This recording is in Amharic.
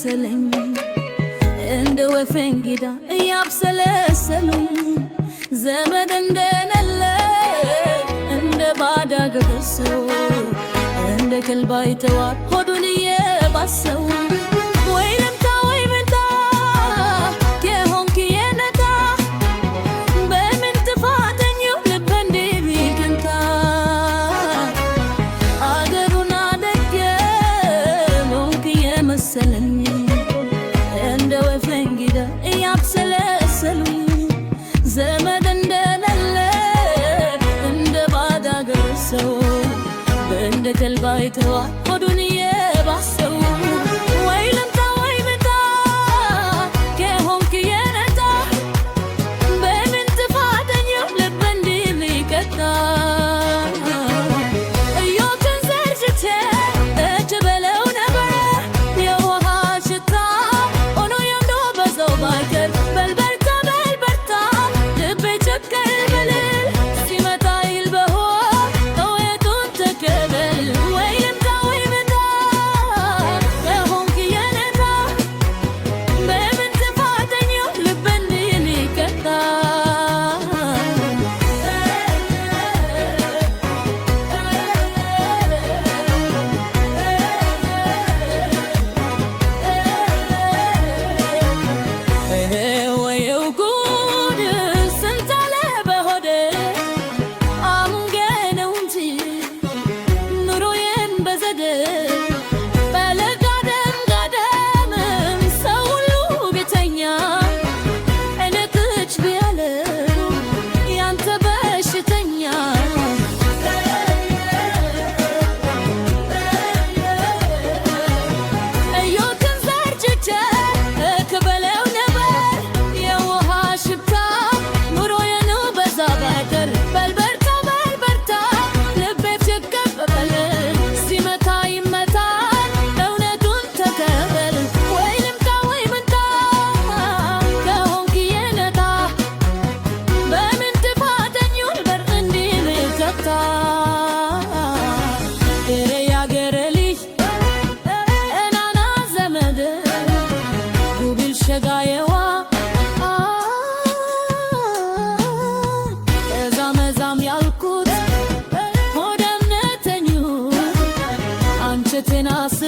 መሰለኝ እንደ ወፍ እንግዳ እያብሰለሰሉ ዘመድ እንደሌለ እንደ ባዳ ገበሶ እንደ ከልባ ይተዋል ሆዱን እየባሰው ወይ ልምታ ወይ ምታ የሆንክ የነታ በምን ጥፋተኛው ልብ እንዲህ ቢገንታ አገሩን አደገም ሆንክ የመሰለኝ እንደ ወፍ እንግዳ እያብሰለሰሉ ዘመድ እንደሌለ እንደ ባዳ ገበሶ እንደ ከልባ ይተዋል ሆዱን እየባሰው ወይ ልምታ ወይ ምታ ከሆንክ የነታ በምን ጥፋተኛው ልብ እንዲህ ሊቀጣ እዮትን ዘርግቼ እጅ በለው ነበረ የውሃ ሽታ ሆኖ የምዶ በዛው ባይቀር በልበርታ በልበርታ ልቤ ቸከል በልል ሲመታ ይል በሆን እውነቱን ተቀበል ወይ ልምታ ወይ ምታ ከሆንክ የነታ በምን ጥፋተኛው ልብ እንዲህ ሊቀጣ ወየው ጉድ ስንት አለ በሆዴ አምንገነው እንጂ ኑሮዬን በዘዴ በለጋደም ጋደምም ሰው ሁሉ ቤተኛ እኔ ትች ብያለው ያንተ በሽተኛ እዮትን ዘርግቼ እክበለው ነበር የውሃ ሽታ ኑሮዬን በዛ ባይቀር በልበርታ በልበርታ ልቤ ቸከበበል ሲመታ ይመታል እውነቱን ተቀበል ወይ ልምታ ወይ ምታ ከሆንክ የነታ በምን ጥፋተኛው በር እንዲህ ሊቀጣ ኧረ ያገሬ ልጅ እናና ዘመድ ጉብል ሸጋየዋ እዛም ያልኩት ሆደ እምነተኛው አንቺ ቴናስ